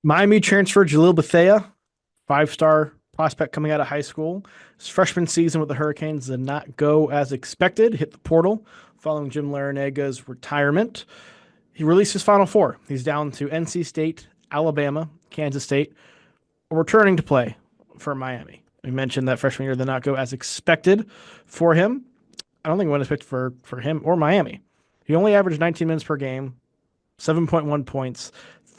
Miami transfer Jalil Bethea, five-star prospect coming out of high school. His freshman season with the Hurricanes did not go as expected, hit the portal following Jim Laranaga's retirement. He released his Final Four. He's down to NC State, Alabama, Kansas State, returning to play for Miami. We mentioned that freshman year did not go as expected for him. I don't think it went as expected for him or Miami. He only averaged 19 minutes per game, 7.1 points,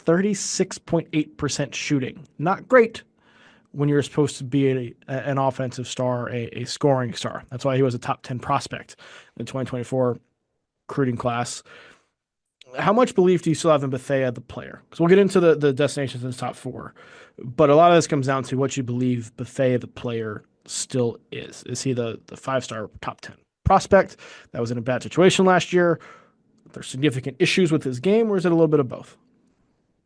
36.8% shooting. Not great when you're supposed to be an offensive star, a scoring star. That's why he was a top 10 prospect in the 2024 recruiting class. How much belief do you still have in Bethea, the player? Because we'll get into the destinations in the top four. But a lot of this comes down to what you believe Bethea, the player, still is. Is he the five-star top 10 prospect that was in a bad situation last year? There's significant issues with his game, or is it a little bit of both?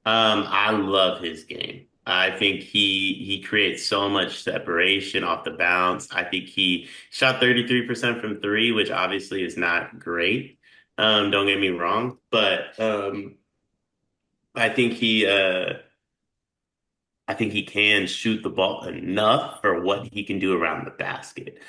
I love his game. I think he creates so much separation off the bounce. I think he shot 33% from three, which obviously is not great. Don't get me wrong, but I think he can shoot the ball enough for what he can do around the basket.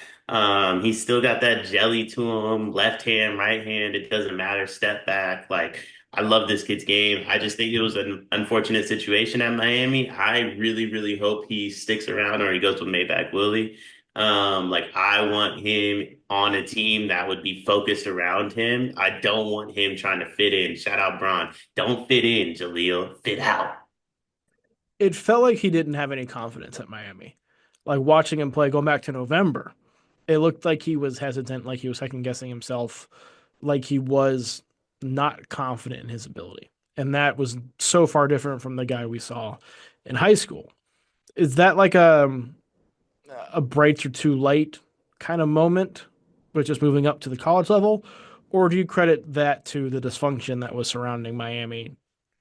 He's still got that jelly to him, left hand, right hand, it doesn't matter, step back. Like, I love this kid's game. I just think it was an unfortunate situation at Miami. I really, really hope he sticks around or he goes with Maybach Willie. Like, I want him on a team that would be focused around him. I don't want him trying to fit in. Shout out Braun. Don't fit in, Jaleel. Fit out. It felt like he didn't have any confidence at Miami. Like watching him play, going back to November, it looked like he was hesitant, like he was second guessing himself, like he was not confident in his ability. And that was so far different from the guy we saw in high school. Is that like a brights or too late kind of moment with just moving up to the college level? Or do you credit that to the dysfunction that was surrounding Miami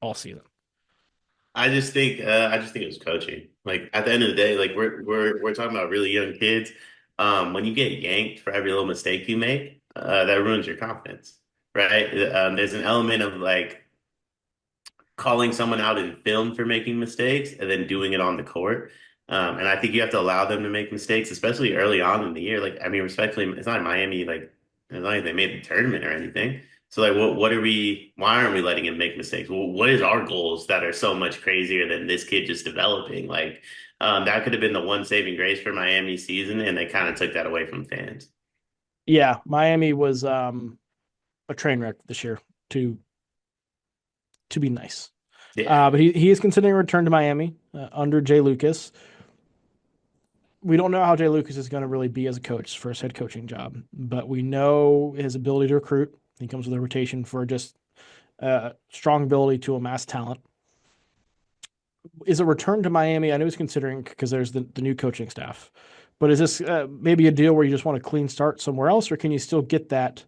all season? I just think it was coaching. Like at the end of the day, like we're talking about really young kids. When you get yanked for every little mistake you make, that ruins your confidence, right? There's an element of like calling someone out in film for making mistakes and then doing it on the court. And I think you have to allow them to make mistakes, especially early on in the year. Like, I mean, respectfully, it's not Miami, like, it's not like they made the tournament or anything. So, like, why aren't we letting him make mistakes? Well, what is our goals that are so much crazier than this kid just developing? Like, that could have been the one saving grace for Miami season, and they kind of took that away from fans. Yeah, Miami was a train wreck this year, to to be nice. Yeah. But he is considering a return to Miami under Jay Lucas. We don't know how Jay Lucas is going to really be as a coach for his head coaching job, but we know his ability to recruit. He comes with a rotation for just strong ability to amass talent. Is a return to Miami? I know he's considering because there's the new coaching staff, but is this maybe a deal where you just want a clean start somewhere else, or can you still get that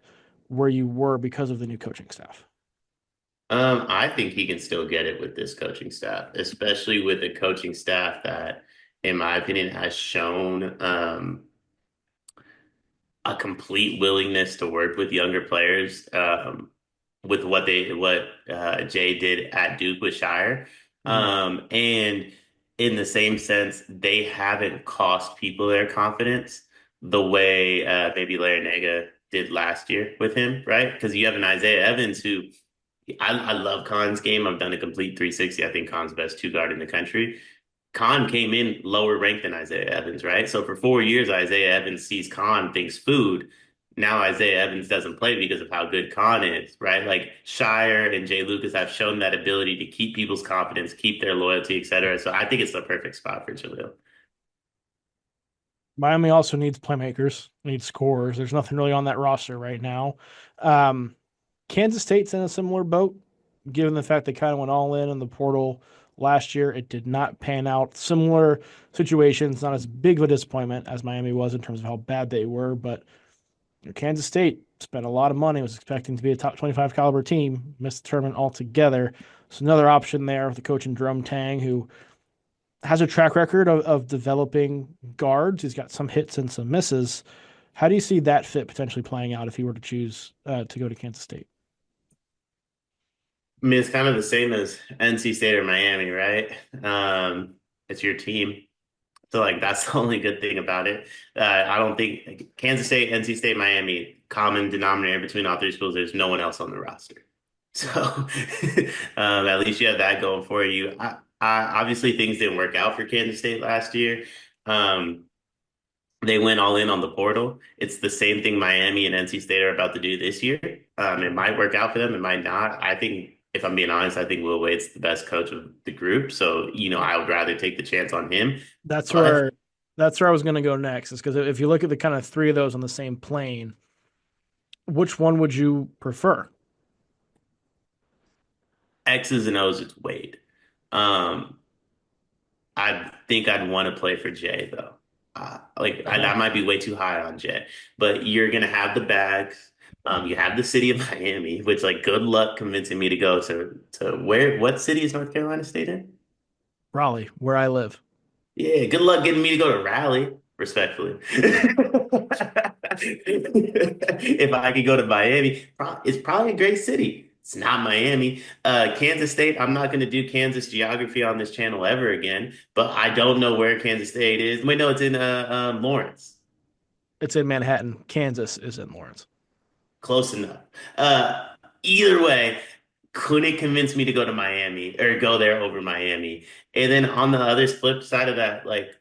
where you were because of the new coaching staff? I think he can still get it with this coaching staff, especially with a coaching staff that, in my opinion, has shown a complete willingness to work with younger players. With what Jay did at Duke with Shire, Mhm. and in the same sense, they haven't cost people their confidence the way maybe Larry Nega did last year with him, right? Because you have an Isaiah Evans who I love Khan's game. I've done a complete 360. I think Khan's best two guard in the country. Khan came in lower ranked than Isaiah Evans, right? So for 4 years, Isaiah Evans sees Khan, thinks food. Now Isaiah Evans doesn't play because of how good Khan is, right? Like Shire and Jay Lucas have shown that ability to keep people's confidence, keep their loyalty, et cetera. So I think it's the perfect spot for Jaleel. Miami also needs playmakers, needs scorers. There's nothing really on that roster right now. Um, Kansas State's in a similar boat, given the fact they kind of went all in the portal last year. It did not pan out. Similar situations, not as big of a disappointment as Miami was in terms of how bad they were, but Kansas State spent a lot of money, was expecting to be a top 25 caliber team, missed the tournament altogether. So another option there with the coach in Jerome Tang, who has a track record of developing guards. He's got some hits and some misses. How do you see that fit potentially playing out if he were to choose to go to Kansas State? I mean, it's kind of the same as NC State or Miami, right? It's your team. So like that's the only good thing about it. I don't think like, Kansas State, NC State, Miami, common denominator between all three schools. There's no one else on the roster. So Right. at least you have that going for you. Obviously things didn't work out for Kansas State last year. Um, they went all in on the portal. It's the same thing Miami and NC State are about to do this year. It might work out for them, it might not. I think, if I'm being honest, I think Will Wade's the best coach of the group. So, I would rather take the chance on him. That's But where that's where I was going to go next, is because if you look at the kind of three of those on the same plane, which one would you prefer? X's and O's, it's Wade. Um, I think I'd want to play for Jay though. Okay. That might be way too high on Jay, but you're gonna have the bags. You have the city of Miami, which like good luck convincing me to go to what city is North Carolina State in? Raleigh, where I live. Yeah, good luck getting me to go to Raleigh, respectfully. If I could go to Miami, it's probably a great city. It's not Miami. Kansas State, I'm not going to do Kansas geography on this channel ever again, but I don't know where Kansas State is. Wait, no, it's in Lawrence. It's in Manhattan. Kansas is in Lawrence. Close enough. Uh, Either way, couldn't convince me to go to Miami or go there over Miami. And then on the other flip side of that, like,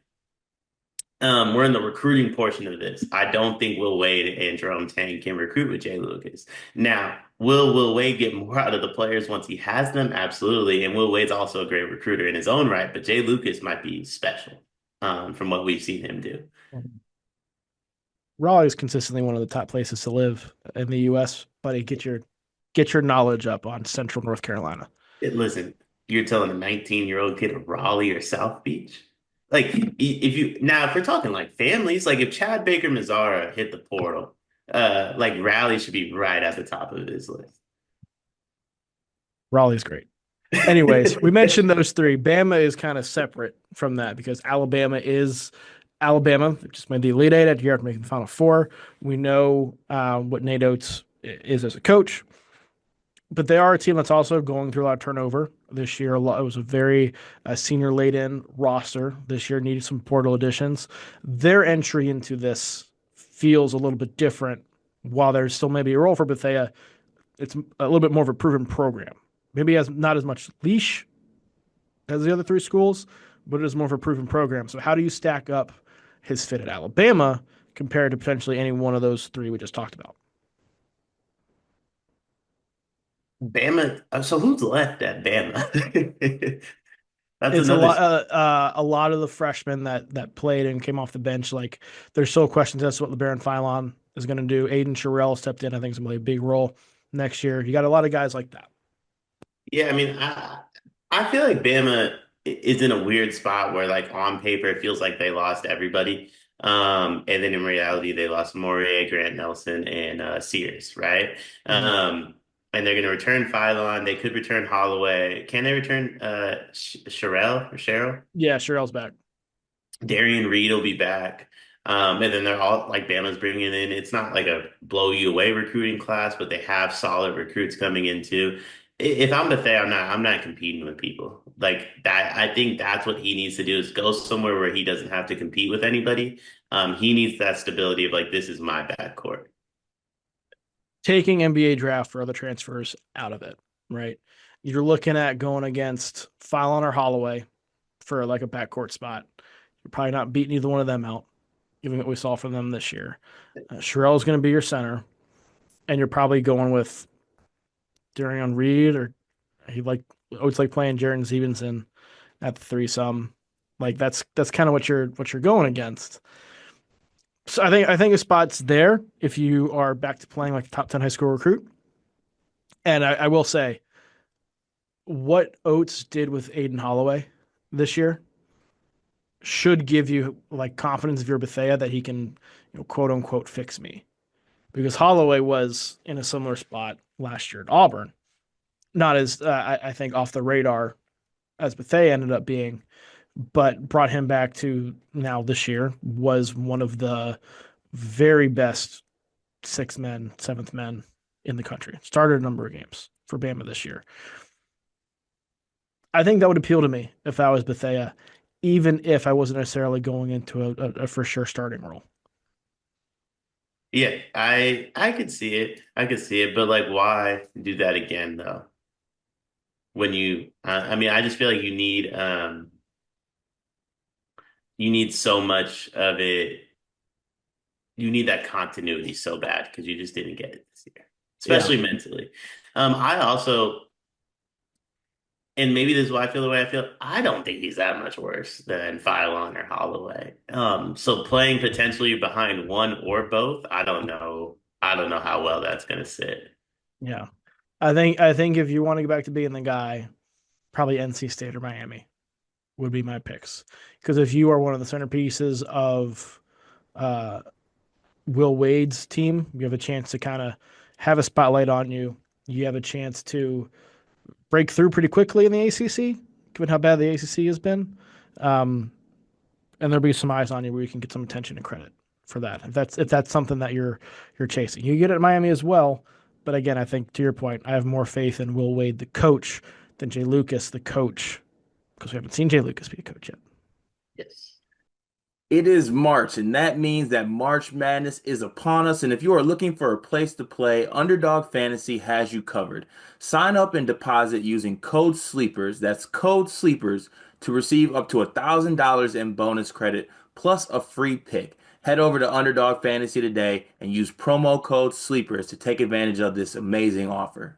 we're in the recruiting portion of this. I don't think Will Wade and Jerome Tang can recruit with Jay Lucas. Now, will Wade get more out of the players once he has them? Absolutely. And Will Wade's also a great recruiter in his own right, but Jay Lucas might be special from what we've seen him do. Raleigh is consistently one of the top places to live in the U.S. Buddy, get your knowledge up on Central North Carolina. Listen, you're telling a 19-year-old kid of Raleigh or South Beach? Like, if you now, if we're talking like families, like if Chad Baker Mazzara hit the portal, like Raleigh should be right at the top of his list. Raleigh's great. Anyways, we mentioned those three. Bama is kind of separate from that because Alabama is Alabama. They just made the Elite Eight at year after making the Final Four. We know what Nate Oates is as a coach, but they are a team that's also going through a lot of turnover this year. It was a very senior laden roster this year, needed some portal additions. Their entry into this feels a little bit different. While there's still maybe a role for Bethea, it's a little bit more of a proven program. Maybe has not as much leash as the other three schools, but it is more of a proven program. So how do you stack up his fit at Alabama compared to potentially any one of those three we just talked about? Bama. So who's left at Bama? That's It's another. a lot of the freshmen that played and came off the bench. Like there's still questions as to what LeBaron Philon is going to do. Aiden Sherrill stepped in. I think is going to play a big role next year. You got a lot of guys like that. Yeah, I mean, I feel like Bama is in a weird spot where, like, on paper, it feels like they lost everybody. And then in reality, they lost Moria, Grant Nelson, and Sears, right? Mhm. And they're going to return Phylon. They could return Holloway. Can they return Sherelle or Cheryl? Yeah, Sherrill's back. Darian Reed will be back. And then they're all like Bama's bringing in. It's not like a blow you away recruiting class, but they have solid recruits coming in too. If I'm Bethea, I'm not competing with people like that. I think that's what he needs to do is go somewhere where he doesn't have to compete with anybody. He needs that stability of like this is my backcourt. Taking NBA draft for other transfers out of it, right? You're looking at going against Philon or Holloway for like a backcourt spot. You're probably not beating either one of them out, given what we saw from them this year. Sherrill is going to be your center, and you're probably going with Darian Reed or he like Oates like playing Jaron Stevenson at the threesome. Like that's kind of what you're going against. So I think a spot's there if you are back to playing like a top 10 high school recruit. And I will say what Oates did with Aiden Holloway this year should give you like confidence if you're Bethea that he can, quote unquote fix me. Because Holloway was in a similar spot last year at Auburn. Not as I think off the radar as Bethea ended up being, but brought him back to now this year was one of the very best sixth men, seventh men in the country. Started a number of games for Bama this year. I think that would appeal to me if I was Bethea, even if I wasn't necessarily going into a for sure starting role. Yeah, I could see it. I could see it, but like, why do that again though? When I mean, I just feel like you need so much of it. You need that continuity so bad because you just didn't get it this year, Yeah, especially mentally. I also, and maybe this is why I feel the way I feel. I don't think he's that much worse than Phylon or Holloway. So playing potentially behind one or both, I don't know. I don't know how well that's going to sit. yeah. I think if you want to go back to being the guy, probably NC State or Miami would be my picks. Because if you are one of the centerpieces of uh, Will Wade's team, you have a chance to kind of have a spotlight on you. You have a chance to break through pretty quickly in the ACC, given how bad the ACC has been. Um, and there'll be some eyes on you where you can get some attention and credit for that. If that's something that you're chasing, you get it at Miami as well. But again, I think to your point, I have more faith in Will Wade, the coach, than Jay Lucas, the coach, because we haven't seen Jay Lucas be a coach yet. Yes. It is March, and that means that March Madness is upon us. And if you are looking for a place to play, Underdog Fantasy has you covered. Sign up and deposit using code SLEEPERS, that's code SLEEPERS, to receive up to $1,000 in bonus credit plus a free pick. Head over to Underdog Fantasy today and use promo code SLEEPERS to take advantage of this amazing offer.